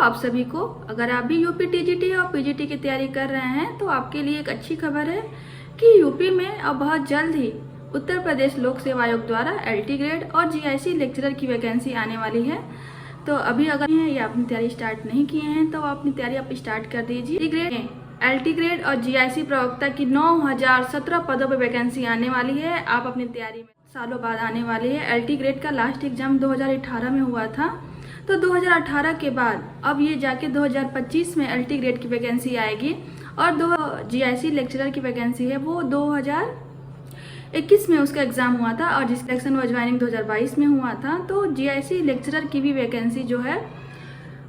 आप सभी को, अगर आप भी यूपी टीजीटी और पीजीटी की तैयारी कर रहे हैं तो आपके लिए एक अच्छी खबर है कि यूपी में अब बहुत जल्द ही उत्तर प्रदेश लोक सेवा आयोग द्वारा एलटी ग्रेड और जीआईसी लेक्चरर की वैकेंसी आने वाली है। तो अभी अगर ये अपनी तैयारी स्टार्ट नहीं किए हैं तो अपनी तैयारी आप स्टार्ट कर दीजिए। एलटी ग्रेड और जीआईसी प्रवक्ता की 9017 पदों पर वैकेंसी आने वाली है। आप अपनी तैयारी में सालों बाद आने वाली है। एलटी ग्रेड का लास्ट एग्जाम 2018 में हुआ था, तो 2018 के बाद अब ये जाके 2025 में एलटी ग्रेड की वैकेंसी आएगी और दो जीआईसी लेक्चरर की वैकेंसी है वो 2021 में उसका एग्जाम हुआ था और जिस सिलेक्शन व ज्वाइनिंग 2022 में हुआ था। तो जीआईसी लेक्चरर की भी वैकेंसी जो है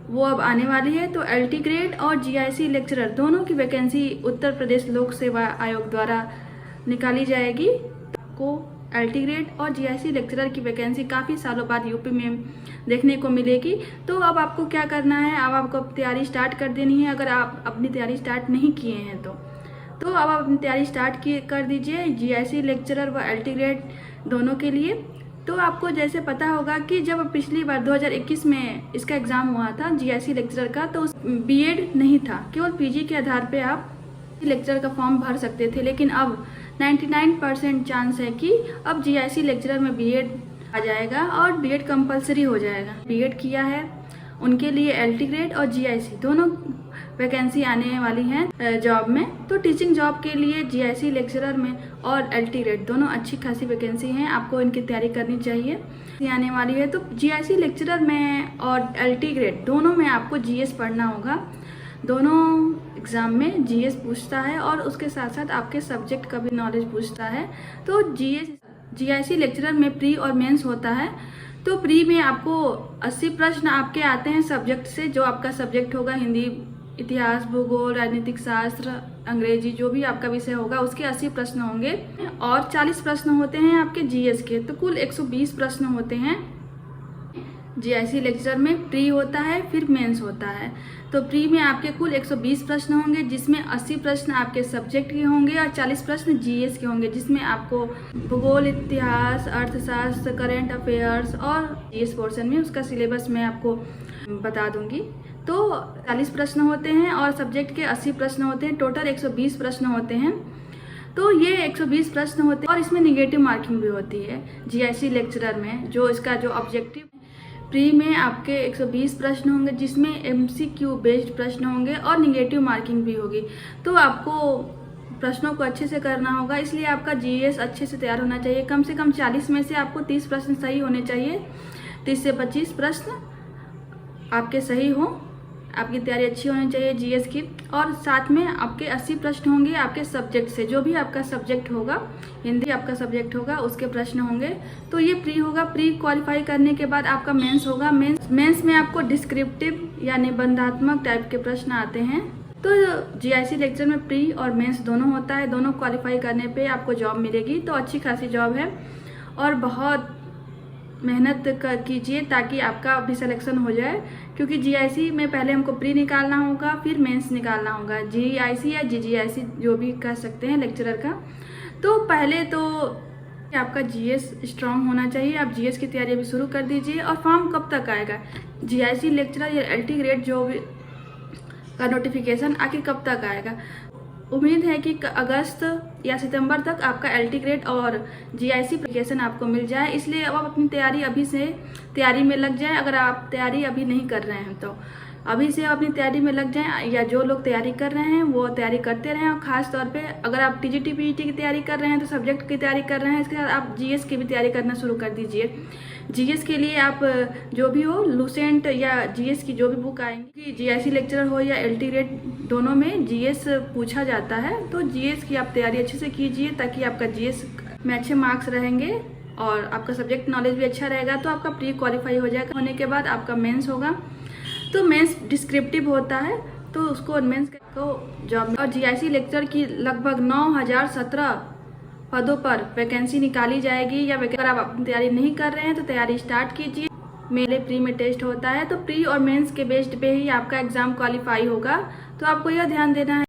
वो अब आने वाली है। तो एलटी ग्रेड और जीआईसी लेक्चरर दोनों की वैकेंसी उत्तर प्रदेश लोक सेवा आयोग द्वारा निकाली जाएगी। को एलटी ग्रेड और जीआईसी लेक्चरर की वैकेंसी काफ़ी सालों बाद यूपी में देखने को मिलेगी। तो अब आपको क्या करना है, अब आपको तैयारी स्टार्ट कर देनी है। अगर आप अपनी तैयारी स्टार्ट नहीं किए हैं तो अब आप अपनी तैयारी स्टार्ट कर दीजिए जीआईसी लेक्चरर व एलटी ग्रेड दोनों के लिए। तो आपको जैसे पता होगा कि जब पिछली बार 2021 में इसका एग्ज़ाम हुआ था जीआईसी लेक्चरर का, तो बीएड नहीं था, केवल पीजी के आधार पे आप लेक्चरर का फॉर्म भर सकते थे। लेकिन अब 99% चांस है कि अब जीआईसी लेक्चरर में बीएड आ जाएगा और बीएड कंपलसरी हो जाएगा। बीएड किया है उनके लिए एलटी ग्रेड और जीआईसी दोनों वैकेंसी आने वाली हैं जॉब में। तो टीचिंग जॉब के लिए जीआईसी लेक्चरर में और एलटी ग्रेड दोनों अच्छी खासी वैकेंसी हैं, आपको इनकी तैयारी करनी चाहिए। आने वाली है तो जीआईसी लेक्चरर में और एलटी ग्रेड दोनों में आपको जीएस पढ़ना होगा। दोनों एग्ज़ाम में जीएस पूछता है और उसके साथ साथ आपके सब्जेक्ट का भी नॉलेज पूछता है। तो जीआईसी लेक्चरर में प्री और मेंस होता है। तो प्री में आपको 80 प्रश्न आपके आते हैं सब्जेक्ट से, जो आपका सब्जेक्ट होगा, हिंदी, इतिहास, भूगोल, राजनीतिक शास्त्र, अंग्रेजी, जो भी आपका विषय होगा उसके 80 प्रश्न होंगे और 40 प्रश्न होते हैं आपके जीएस के। तो कुल 120 प्रश्न होते हैं। जीआईसी लेक्चरर में प्री होता है, फिर मेंस होता है। तो प्री में आपके कुल 120 प्रश्न होंगे, जिसमें 80 प्रश्न आपके सब्जेक्ट के होंगे और 40 प्रश्न जीएस के होंगे, जिसमें आपको भूगोल, इतिहास, अर्थशास्त्र, करंट अफेयर्स और जीएस पोर्शन में उसका सिलेबस मैं आपको बता दूंगी। तो 40 प्रश्न होते हैं और सब्जेक्ट के 80 प्रश्न होते हैं। टोटल 120 प्रश्न होते हैं। तो ये 120 प्रश्न होते हैं और इसमें निगेटिव मार्किंग भी होती है जीआईसी लेक्चरर में। जो इसका जो ऑब्जेक्टिव प्री में आपके 120 प्रश्न होंगे, जिसमें एमसीक्यू बेस्ड प्रश्न होंगे और निगेटिव मार्किंग भी होगी। तो आपको प्रश्नों को अच्छे से करना होगा, इसलिए आपका जीएस अच्छे से तैयार होना चाहिए। कम से कम 40 में से आपको 30 प्रश्न सही होने चाहिए। 30 से 25 प्रश्न आपके सही हों, आपकी तैयारी अच्छी होनी चाहिए जीएस की। और साथ में आपके 80 प्रश्न होंगे आपके सब्जेक्ट से, जो भी आपका सब्जेक्ट होगा, हिंदी आपका सब्जेक्ट होगा, उसके प्रश्न होंगे। तो ये प्री होगा। प्री क्वालिफाई करने के बाद आपका मेंस होगा। मेंस में आपको डिस्क्रिप्टिव या निबंधात्मक टाइप के प्रश्न आते हैं। तो जीआईसी लेक्चर में प्री और मेंस दोनों होता है। दोनों क्वालिफाई करने पे आपको जॉब मिलेगी। तो अच्छी खासी जॉब है और बहुत मेहनत कीजिए ताकि आपका भी सिलेक्शन हो जाए, क्योंकि जीआईसी में पहले हमको प्री निकालना होगा, फिर मेंस निकालना होगा। जीआईसी या जीजीआईसी जो भी कह सकते हैं लेक्चरर का। तो पहले तो आपका जीएस स्ट्रांग होना चाहिए। आप जीएस की तैयारी अभी शुरू कर दीजिए। और फॉर्म कब तक आएगा, जीआईसी लेक्चरर या एलटी ग्रेड जो भी का नोटिफिकेशन आखिर कब तक आएगा? उम्मीद है कि अगस्त या सितंबर तक आपका एलटी ग्रेड और जीआईसी एप्लीकेशन आपको मिल जाए। इसलिए अब आप अपनी तैयारी अभी से तैयारी में लग जाएं। अगर आप तैयारी अभी नहीं कर रहे हैं तो अभी से अपनी तैयारी में लग जाएं, या जो लोग तैयारी कर रहे हैं वो तैयारी करते रहें। और ख़ास तौर पे अगर आप टीजीटी पीजीटी की तैयारी कर रहे हैं तो सब्जेक्ट की तैयारी कर रहे हैं, इसके साथ आप जीएस की भी तैयारी करना शुरू कर दीजिए। जीएस के लिए आप जो भी हो, लूसेंट या जीएस की जो भी बुक आएंगी, जीआईसी लेक्चरर हो या एलटी ग्रेड, दोनों में जीएस पूछा जाता है। तो जीएस की आप तैयारी अच्छे से कीजिए ताकि आपका जीएस में अच्छे मार्क्स रहेंगे और आपका सब्जेक्ट नॉलेज भी अच्छा रहेगा। तो आपका प्री क्वालिफाई हो जाएगा। होने के बाद आपका मेंस होगा। तो मेंस डिस्क्रिप्टिव होता है, तो उसको मेंस को जॉब। और जीआईसी लेक्चर की लगभग 9017 पदों पर वैकेंसी निकाली जाएगी। या अगर आप अपनी तैयारी नहीं कर रहे हैं तो तैयारी स्टार्ट कीजिए। मेरे प्री में टेस्ट होता है, तो प्री और मेंस के बेस्ड पे ही आपका एग्जाम क्वालिफाई होगा। तो आपको यह ध्यान देना है।